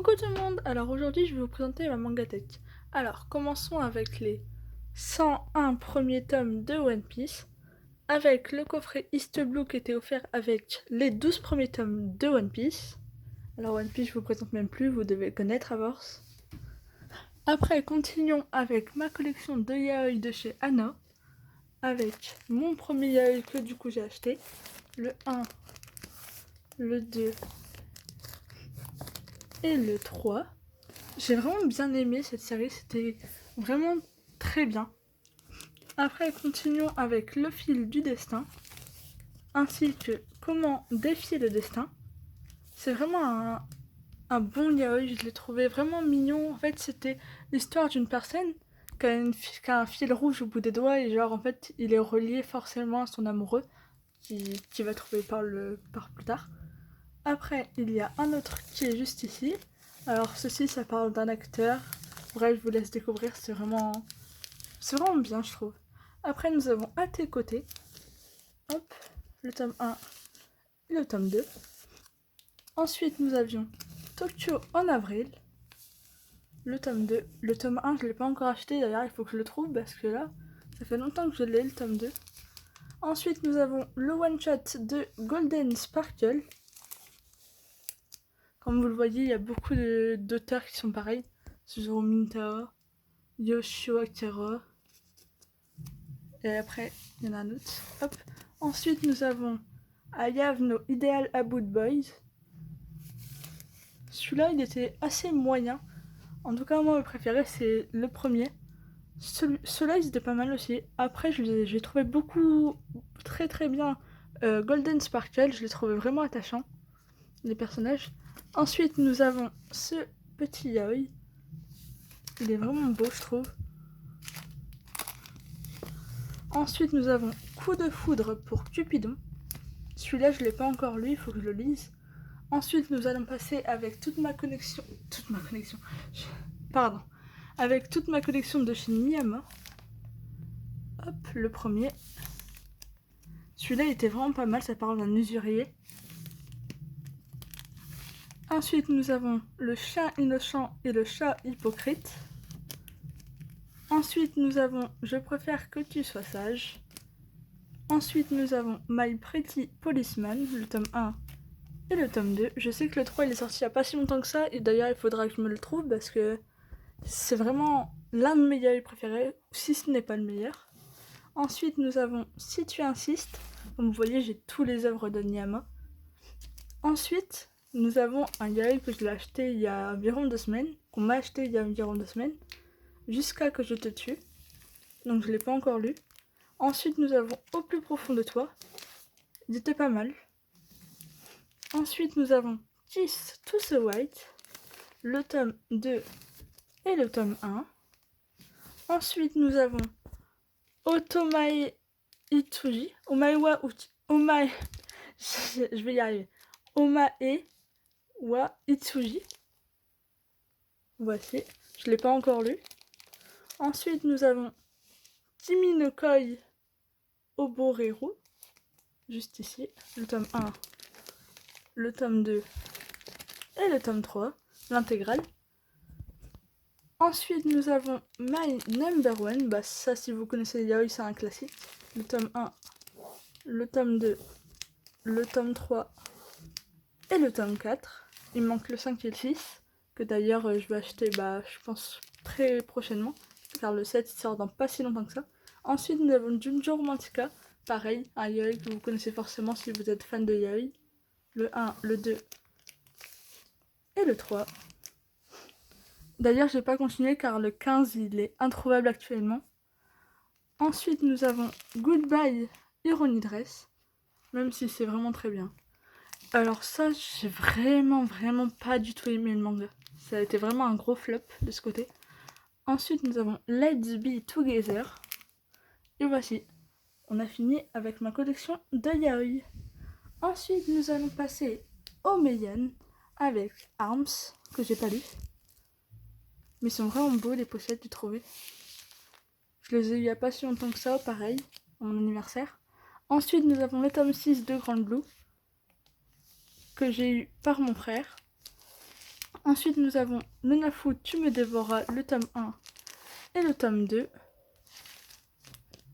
Coucou tout le monde, alors aujourd'hui je vais vous présenter ma mangatech. Alors commençons avec les 101 premiers tomes de One Piece, avec le coffret East Blue qui était offert avec les 12 premiers tomes de One Piece. Alors One Piece je vous présente même plus, vous devez le connaître à force. Après continuons avec ma collection de yaoi de chez Anna, avec mon premier yaoi que du coup j'ai acheté, le 1, le 2 et le 3. J'ai vraiment bien aimé cette série, c'était vraiment très bien. Après, continuons avec Le fil du destin, ainsi que Comment défier le destin. C'est vraiment un bon yaoi, je l'ai trouvé vraiment mignon. En fait, c'était l'histoire d'une personne qui a un fil rouge au bout des doigts et genre en fait, il est relié forcément à son amoureux qui va trouver par plus tard. Après, il y a un autre qui est juste ici. Alors ceci, ça parle d'un acteur. Bref, je vous laisse découvrir, c'est vraiment bien, je trouve. Après, nous avons À tes côtés. Hop, le tome 1 et le tome 2. Ensuite, nous avions Tokyo en avril. Le tome 2. Le tome 1, je ne l'ai pas encore acheté, d'ailleurs, il faut que je le trouve parce que là, ça fait longtemps que je l'ai, le tome 2. Ensuite, nous avons le one-shot de Golden Sparkle. Comme vous le voyez, il y a beaucoup d'auteurs qui sont pareils. Suzuru Minta, Yoshio Akira. Et après, il y en a un autre. Hop. Ensuite, nous avons I Have No Ideal About Boys. Celui-là, il était assez moyen. En tout cas, moi, mon préféré, c'est le premier. Ceux-là, ils étaient pas mal aussi. Après, j'ai trouvé beaucoup, très très bien. Golden Sparkle, je l'ai trouvé vraiment attachant, les personnages. Ensuite, nous avons ce petit yaoi. Il est vraiment beau, je trouve. Ensuite, nous avons Coup de foudre pour Cupidon. Celui-là, je l'ai pas encore lu, il faut que je le lise. Ensuite, nous allons passer avec toute ma collection. Pardon. Avec toute ma collection de chez Miyama. Hop, le premier. Celui-là, il était vraiment pas mal, ça parle d'un usurier. Ensuite, nous avons Le chat innocent et le chat hypocrite. Ensuite, nous avons Je préfère que tu sois sage. Ensuite, nous avons My Pretty Policeman, le tome 1 et le tome 2. Je sais que le 3 il est sorti il n'y a pas si longtemps que ça, et d'ailleurs il faudra que je me le trouve parce que c'est vraiment l'un de mes yaoi préférés, si ce n'est pas le meilleur. Ensuite, nous avons Si tu insistes. Comme vous voyez, j'ai tous les œuvres de Niyama. Ensuite, nous avons un yaoi que je l'ai acheté il y a environ 2 semaines, qu'on m'a acheté il y a environ 2 semaines, Jusqu'à que je te tue. Donc je ne l'ai pas encore lu. Ensuite, nous avons Au plus profond de toi. Il était pas mal. Ensuite, nous avons Kiss to the White, le tome 2 et le tome 1. Ensuite, nous avons Otomae Itsuji, Omae Uchi, Omae, je vais y arriver, Omae wa Itsuji. Voici, je ne l'ai pas encore lu. Ensuite, nous avons Kimi no Koi Oboreru, juste ici, le tome 1, le tome 2 et le tome 3, l'intégrale. Ensuite, nous avons My Number One. Bah, ça, si vous connaissez les yaoi, c'est un classique. Le tome 1, le tome 2, le tome 3 et le tome 4. Il me manque le 5 et le 6, que d'ailleurs, je vais acheter, je pense, très prochainement, car le 7 il sort dans pas si longtemps que ça. Ensuite, nous avons Junjo Romantica. Pareil, un yaoi que vous connaissez forcément si vous êtes fan de yaoi. Le 1, le 2 et le 3. D'ailleurs, j'ai pas continué car le 15 il est introuvable actuellement. Ensuite, nous avons Goodbye Irony Dress, même si c'est vraiment très bien. Alors ça, j'ai vraiment pas du tout aimé le manga. Ça a été vraiment un gros flop de ce côté. Ensuite, nous avons Let's Be Together. Et voici, on a fini avec ma collection de yaoi. Ensuite, nous allons passer au Meian avec Arms, que j'ai pas lu. Mais ils sont vraiment beaux les pochettes, j'ai trouvé. Je les ai eu il n'y a pas si longtemps que ça, pareil, à mon anniversaire. Ensuite, nous avons le tome 6 de Grand Blue, que j'ai eu par mon frère. Ensuite, nous avons le 9 août, Tu me dévoreras, le tome 1 et le tome 2.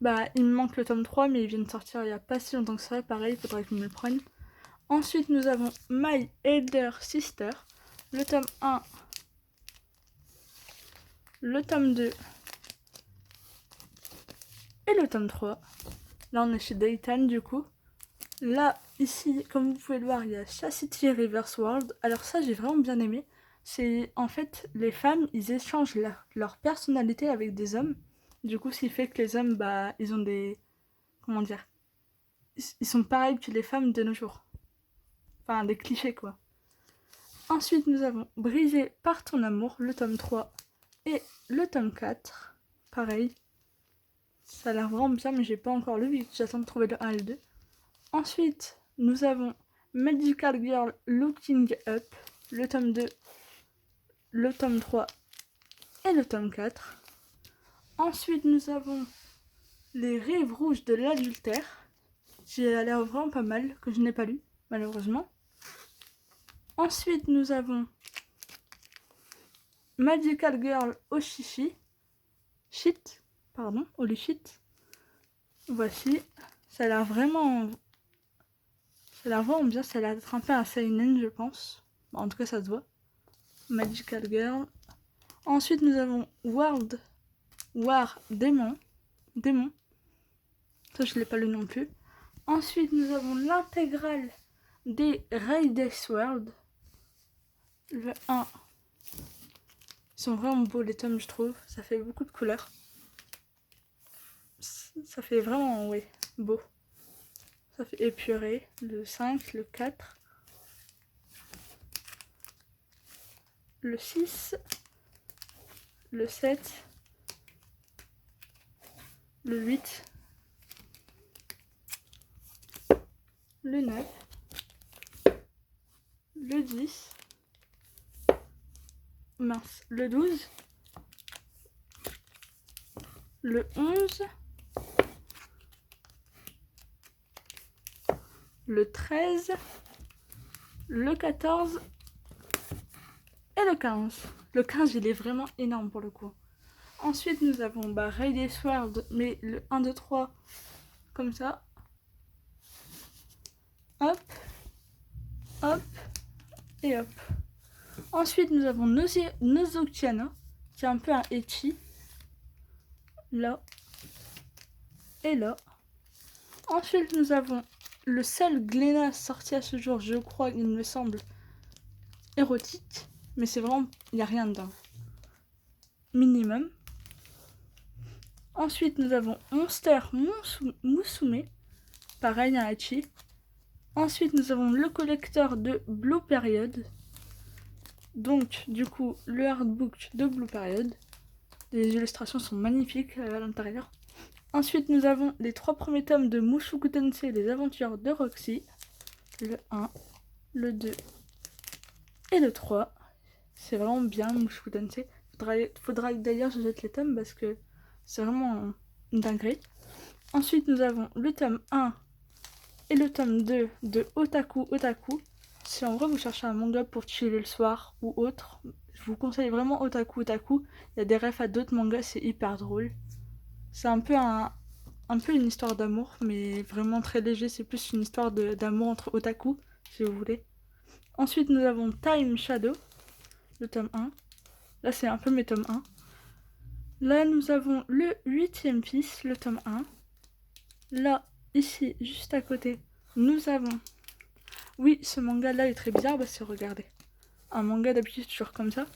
Bah, il me manque le tome 3, mais il vient de sortir il n'y a pas si longtemps que ça. Pareil, il faudrait que je me le prenne. Ensuite, nous avons My Elder Sister, le tome 1, le tome 2 et le tome 3. Là, on est chez Dayton, du coup. Là, ici, comme vous pouvez le voir, il y a Chastity Reverse World. Alors ça, j'ai vraiment bien aimé. C'est, en fait, les femmes, ils échangent leur personnalité avec des hommes. Du coup, ce qui fait que les hommes, bah, ils ont des... Comment dire? Ils sont pareils que les femmes de nos jours. Enfin, des clichés, quoi. Ensuite, nous avons Brisé par ton amour, le tome 3 et le tome 4. Pareil. Ça a l'air vraiment bien, mais j'ai pas encore lu, vu que j'attends de trouver le 1 et le 2. Ensuite, nous avons Magical Girl Looking Up, le tome 2, le tome 3 et le tome 4. Ensuite, nous avons Les Rives Rouges de l'Adultère, qui a l'air vraiment pas mal, que je n'ai pas lu, malheureusement. Ensuite, nous avons Magical Girl Oshishi, Holy Shit. Voici, ça a l'air vraiment bien, ça a l'air d'être un peu un seinen, je pense. En tout cas, ça se voit. Magical Girl. Ensuite, nous avons World War Demon. Ça, je l'ai pas lu non plus. Ensuite, nous avons l'intégrale des Raiders World. Le 1. Ils sont vraiment beaux, les tomes, je trouve. Ça fait beaucoup de couleurs. Ça fait vraiment, oui, beau. Ça fait épuré. Le 5, le 4. Le 6. Le 7. Le 8. Le 9. Le 10. Mince. Le 12. Le 11. Le 13. Le 14. Et le 15. Le 15, il est vraiment énorme pour le coup. Ensuite, nous avons Raiders World, mais le 1, 2, 3, comme ça. Hop, hop, et hop. Ensuite, nous avons Nozokiana, qui est un peu un ecchi. Là. Et là. Ensuite, nous avons le seul Glénat sorti à ce jour, je crois, il me semble, érotique. Mais c'est vraiment, il n'y a rien dedans. Minimum. Ensuite, nous avons Monster Musume. Pareil, un ecchi. Ensuite, nous avons le collecteur de Blue Period. Donc, du coup, le artbook de Blue Period. Les illustrations sont magnifiques à l'intérieur. Ensuite, nous avons les 3 premiers tomes de Mushoku Tensei, les aventures de Roxy. Le 1, le 2 et le 3. C'est vraiment bien, Mushoku Tensei. Faudra d'ailleurs que je jette les tomes parce que c'est vraiment une dinguerie. Ensuite, nous avons le tome 1 et le tome 2 de Otaku. Si en vrai vous cherchez un manga pour chiller le soir ou autre, je vous conseille vraiment Otaku. Il y a des refs à d'autres mangas, c'est hyper drôle. C'est un peu une histoire d'amour, mais vraiment très léger. C'est plus une histoire d'amour entre otaku, si vous voulez. Ensuite, nous avons Time Shadow, le tome 1. Là, c'est un peu mes tomes 1. Là, nous avons le 8e fils, le tome 1. Là, ici, juste à côté, nous avons... Oui, ce manga-là est très bizarre, parce que regardez. Un manga d'habitude toujours comme ça.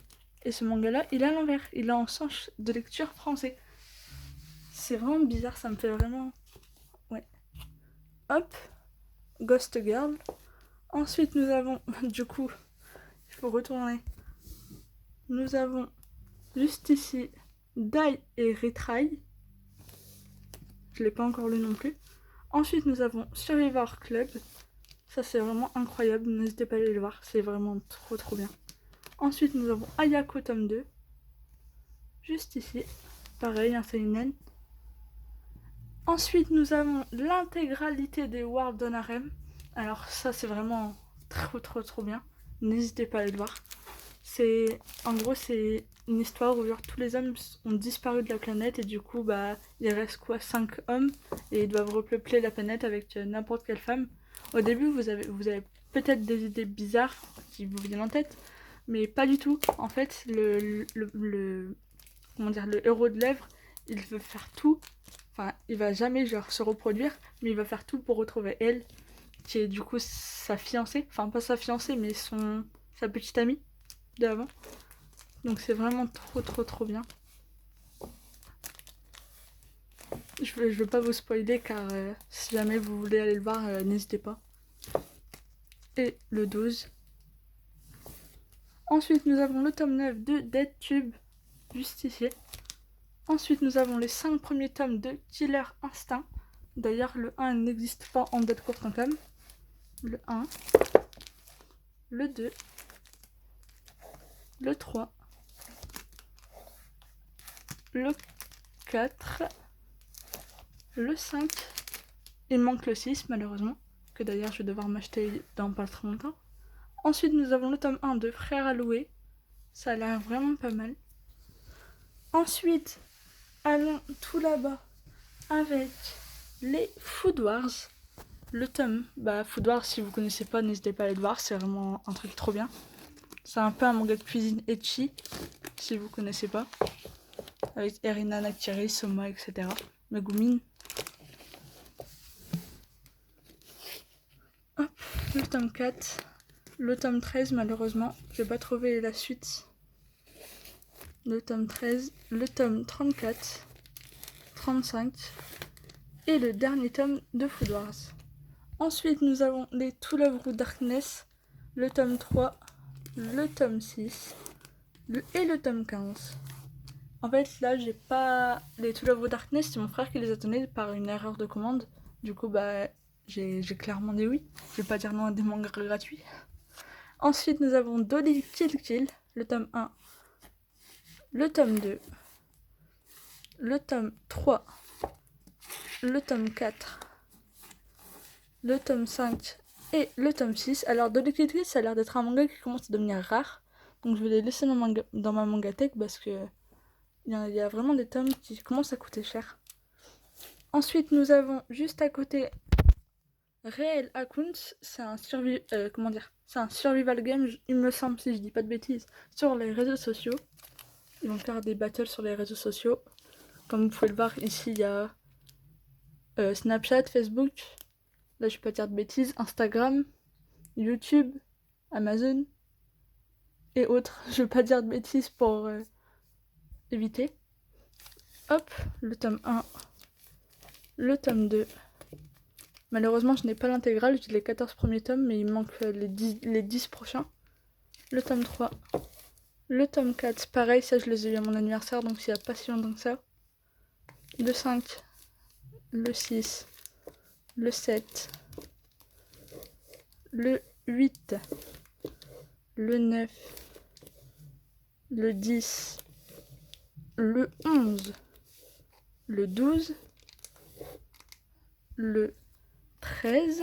Et ce manga-là, il est à l'envers. Il est en sens de lecture français. C'est vraiment bizarre, ça me fait vraiment... Ouais. Hop. Ghost Girl. Ensuite, nous avons... Du coup, il faut retourner. Nous avons juste ici Die et Retry. Je l'ai pas encore lu non plus. Ensuite, nous avons Survivor Club. Ça, c'est vraiment incroyable. N'hésitez pas à aller le voir. C'est vraiment trop bien. Ensuite, nous avons Ayako tome 2. Juste ici. Pareil, un seinen. Ensuite, nous avons l'intégralité des World on Harem. Alors ça, c'est vraiment trop bien. N'hésitez pas à aller le voir. En gros, c'est une histoire où genre, tous les hommes ont disparu de la planète et du coup, bah, il reste quoi, 5 hommes et ils doivent repeupler la planète avec n'importe quelle femme. Au début, vous avez peut-être des idées bizarres qui vous viennent en tête, mais pas du tout. En fait, comment dire, le héros de l'œuvre, il veut faire tout. Enfin, il va jamais genre se reproduire, mais il va faire tout pour retrouver elle, qui est du coup sa fiancée. Enfin, pas sa fiancée, mais sa petite amie d'avant. Donc c'est vraiment trop bien. Je veux pas vous spoiler car si jamais vous voulez aller le voir, n'hésitez pas. Et le 12. Ensuite, nous avons le tome 9 de Dead Tube Justifié. Ensuite, nous avons les 5 premiers tomes de Killer Instinct. D'ailleurs, le 1 n'existe pas en deadcore.com. Le 1, le 2, le 3, le 4, le 5. Il manque le 6, malheureusement, que d'ailleurs je vais devoir m'acheter dans pas très longtemps. Ensuite, nous avons le tome 1 de Frères Alloué. Ça a l'air vraiment pas mal. Ensuite, allons tout là-bas avec les Food Wars. Le tome, Food Wars, si vous connaissez pas, n'hésitez pas à aller le voir, c'est vraiment un truc trop bien. C'est un peu un manga de cuisine ecchi, si vous connaissez pas. Avec Erina Nakiri, Soma, etc. Megumin. Hop, le tome 4. Le tome 13, malheureusement, je vais pas trouver la suite. Le tome 13, le tome 34, 35 et le dernier tome de Food Wars. Ensuite, nous avons les To Love Ru Darkness, le tome 3, le tome 6 et le tome 15. En fait, là, j'ai pas... Les To Love Ru Darkness, c'est mon frère qui les a donnés par une erreur de commande. Du coup, j'ai clairement dit oui. Je vais pas dire non à des mangas gratuits. Ensuite, nous avons Dolly Kill Kill, le tome 1, le tome 2, le tome 3, le tome 4, le tome 5 et le tome 6. Alors, Dolly Kill Kill, ça a l'air d'être un manga qui commence à devenir rare. Donc, je vais les laisser dans ma mangathèque parce que il y a vraiment des tomes qui commencent à coûter cher. Ensuite, nous avons juste à côté Real Accounts. C'est un c'est un survival game, il me semble, si je dis pas de bêtises, sur les réseaux sociaux. Ils vont faire des battles sur les réseaux sociaux. Comme vous pouvez le voir ici, il y a Snapchat, Facebook, là je vais pas dire de bêtises, Instagram, YouTube, Amazon et autres. Je vais pas dire de bêtises pour éviter. Hop, le tome 1, le tome 2. Malheureusement, je n'ai pas l'intégrale, j'ai les 14 premiers tomes, mais il me manque les 10 prochains. Le tome 3, le tome 4, pareil, ça je les ai eu à mon anniversaire, donc il n'y a pas si longtemps que ça. Le 5, le 6, le 7, le 8, le 9, le 10, le 11, le 12, le 13,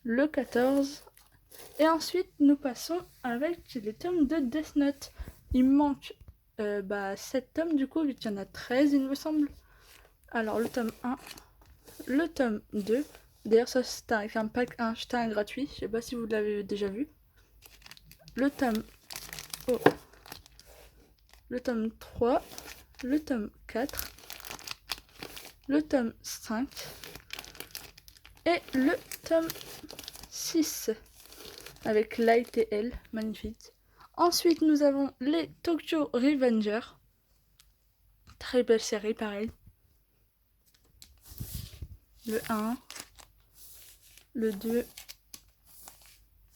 le 14, et ensuite nous passons avec les tomes de Death Note. Il me manque 7 tomes du coup, vu qu'il y en a 13 il me semble. Alors le tome 1, le tome 2, d'ailleurs ça c'est avec un pack Einstein gratuit, je sais pas si vous l'avez déjà vu. Le tome le tome 3, le tome 4, le tome 5 et le tome 6 avec Light et L, magnifique. Ensuite nous avons les Tokyo Revengers, très belle série pareil. Le 1, le 2,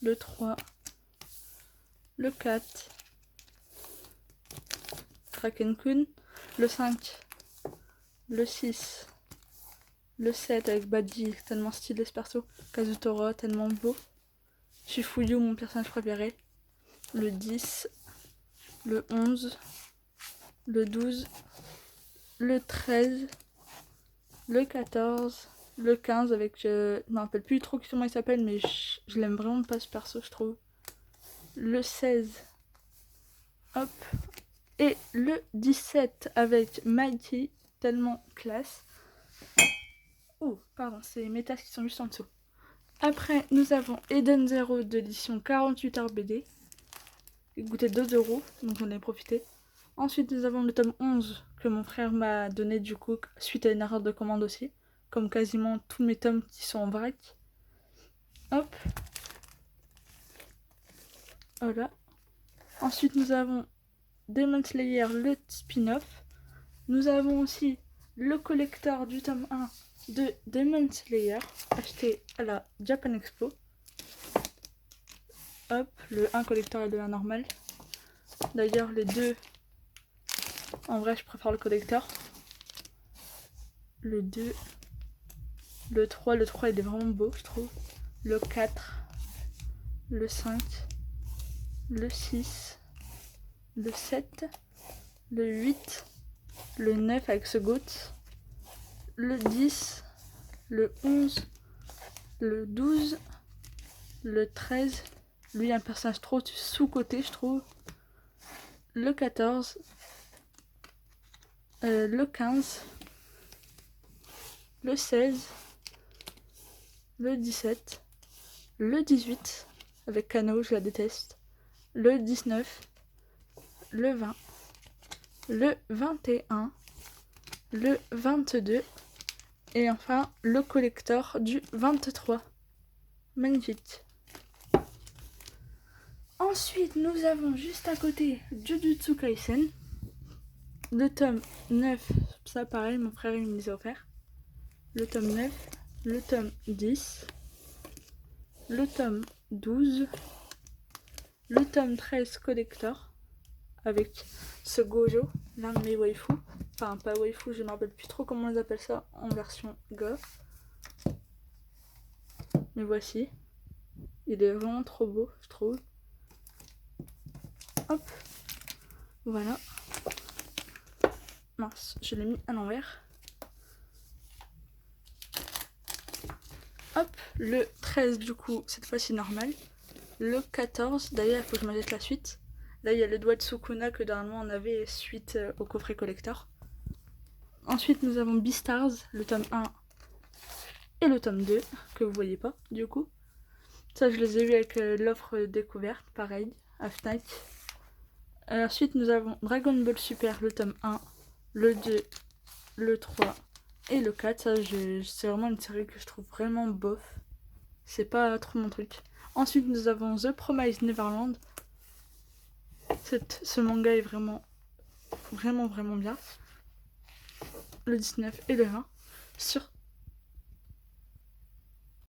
le 3, le 4, Kraken-kun, le 5, le 6, le 7 avec Badji, tellement stylé ce perso, Kazutora, tellement beau, Shifuyu, mon personnage préféré, le 10, le 11, le 12, le 13, le 14, le 15 avec, je me rappelle plus trop comment il s'appelle, mais je l'aime vraiment pas ce perso, je trouve. le 16, hop, et le 17 avec Mikey, tellement classe. Oh, pardon, c'est mes tasses qui sont juste en dessous. Après, nous avons Eden Zero de l'édition 48 RBD. Il coûtait 2 €, donc j'en ai profité. Ensuite, nous avons le tome 11 que mon frère m'a donné du coup suite à une erreur de commande aussi. Comme quasiment tous mes tomes qui sont en vrac. Hop. Voilà. Ensuite, nous avons Demon Slayer, le spin-off. Nous avons aussi le collector du tome 1 de Demon Slayer, acheté à la Japan Expo. Hop, le 1 collector et le 1 normal. D'ailleurs, les deux, en vrai, je préfère le collector. Le 2, le 3 il est vraiment beau, je trouve. Le 4, le 5, le 6, le 7, le 8, le 9 avec ce goat, le 10, le 11, le 12, le 13, lui un personnage trop sous-coté je trouve, le 14, le 15, le 16, le 17, le 18, avec Kano, je la déteste, le 19, le 20, le 21, le 22 et enfin le collector du 23. Magnifique. Ensuite, nous avons juste à côté Jujutsu Kaisen. Le tome 9, ça pareil, mon frère il me les a offert. Le tome 9, le tome 10, le tome 12, le tome 13 collector avec ce Gojo, l'un de mes waifus. Enfin, pas waifu, je ne me rappelle plus trop comment ils appellent ça en version Go. Mais voici. Il est vraiment trop beau, je trouve. Hop. Voilà. Mince, je l'ai mis à l'envers. Hop. Le 13, du coup, cette fois-ci normal. Le 14, d'ailleurs, il faut que je m'achète la suite. Là, il y a le doigt de Sukuna que normalement on avait suite au coffret collector. Ensuite, nous avons Beastars, le tome 1 et le tome 2, que vous voyez pas, du coup. Ça, je les ai eu avec l'offre découverte, pareil, à Fnac. Ensuite, nous avons Dragon Ball Super, le tome 1, le 2, le 3 et le 4. Ça, c'est vraiment une série que je trouve vraiment bof. C'est pas trop mon truc. Ensuite, nous avons The Promised Neverland. Ce manga est vraiment bien. Le 19 et le 20. Sur